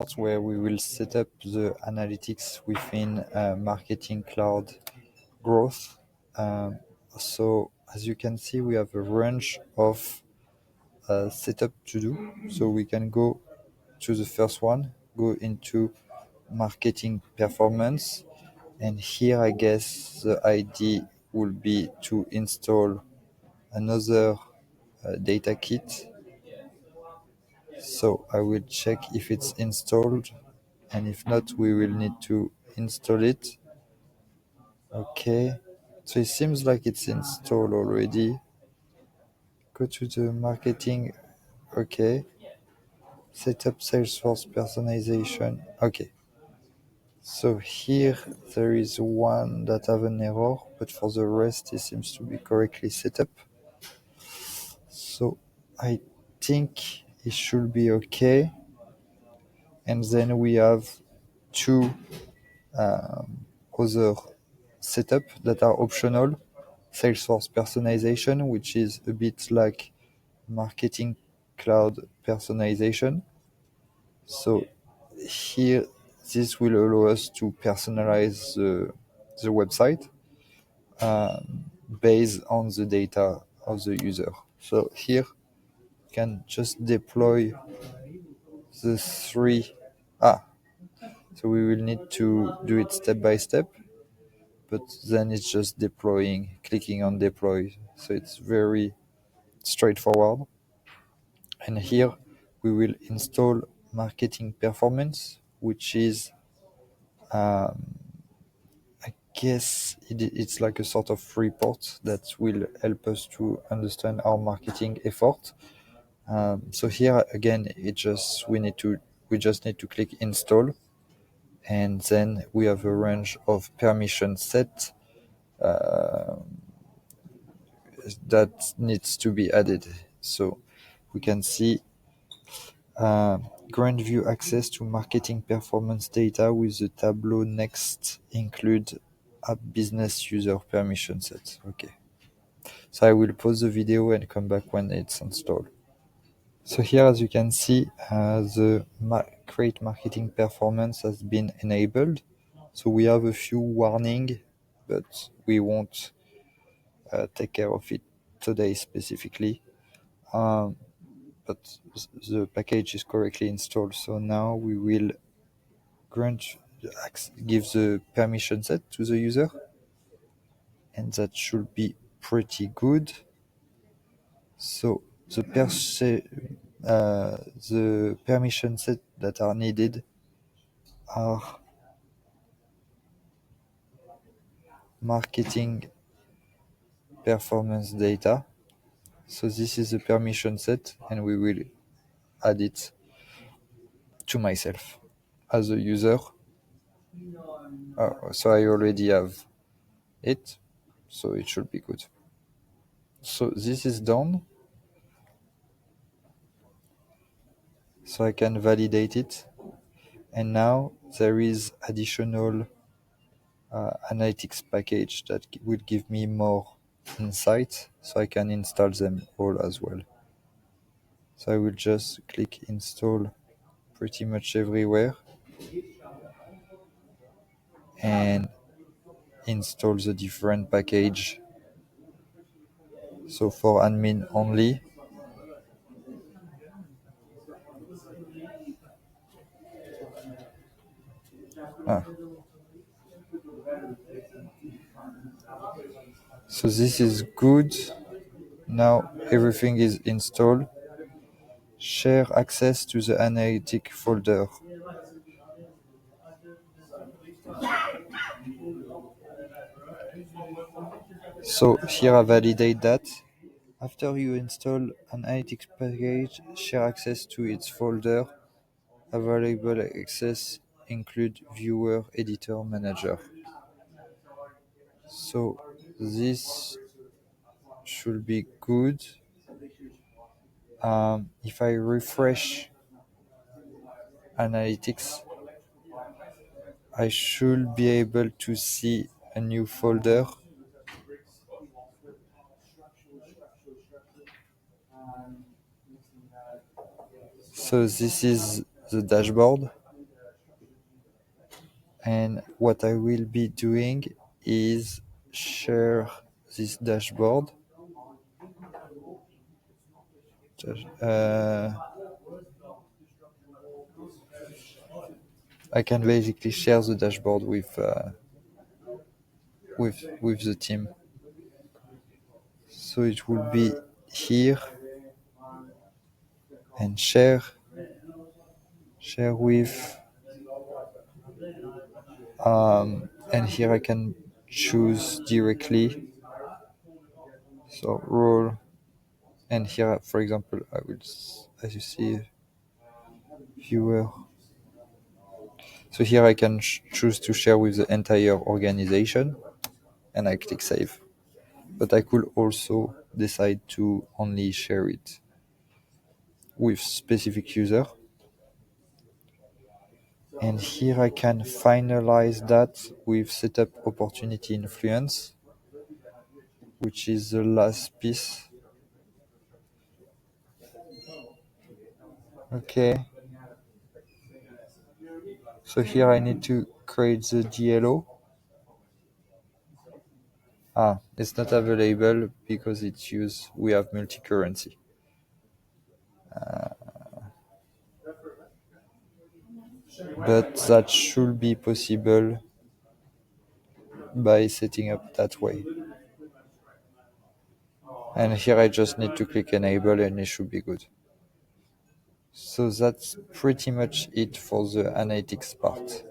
part where we will set up the analytics within Marketing Cloud Growth. So as you can see, we have a range of setup to do. So we can go to the first one, go into marketing performance. And here, I guess the idea will be to install another data kit. So I will check if it's installed, and if not, we will need to install it. Okay, so it seems like it's installed already. Go to the marketing. Okay, set up Salesforce personalization. Okay, so here there is one that have an error, but for the rest it seems to be correctly set up. So I think it should be okay. And then we have two other setup that are optional. Salesforce personalization, which is a bit like marketing cloud personalization. So here, this will allow us to personalize the website based on the data of the user. So here, you can just deploy the three. So we will need to do it step by step, but then it's just deploying, clicking on deploy. So it's very straightforward. And here we will install marketing performance, which is, I guess it's like a sort of report that will help us to understand our marketing effort. So here again, we just need to click install, and then we have a range of permission set that needs to be added. So we can see grant view access to marketing performance data with the Tableau next include app business user permission set. Okay. So I will pause the video and come back when it's installed. So here, as you can see, the create marketing performance has been enabled. So we have a few warning, but we won't take care of it today specifically. But the package is correctly installed. So now we will give the permission set to the user, and that should be pretty good. So the permission set that are needed are marketing performance data. So this is the permission set, and we will add it to myself as a user. So I already have it, so it should be good. So this is done. So I can validate it. And now there is additional analytics package that will give me more insight, so I can install them all as well. So I will just click install pretty much everywhere and install the different package. So for admin only, so this is good. Now everything is installed. Share access to the analytic folder. So here I validate that. After you install an analytics package, share access to its folder. Available access include viewer, editor, manager. So this should be good. If I refresh analytics, I should be able to see a new folder. So this is the dashboard. And what I will be doing is share this dashboard. Uh, I can basically share the dashboard with the team. So it will be here and share with, and here I can choose directly. So role, and here, for example, I will, as you see, viewer. So here I can choose to share with the entire organization, and I click save. But I could also decide to only share it with specific user. And here I can finalize that with setup opportunity influence, which is the last piece. Okay. So here I need to create the DLO. It's not available because we have multi-currency. But that should be possible by setting up that way. And here I just need to click enable and it should be good. So that's pretty much it for the analytics part.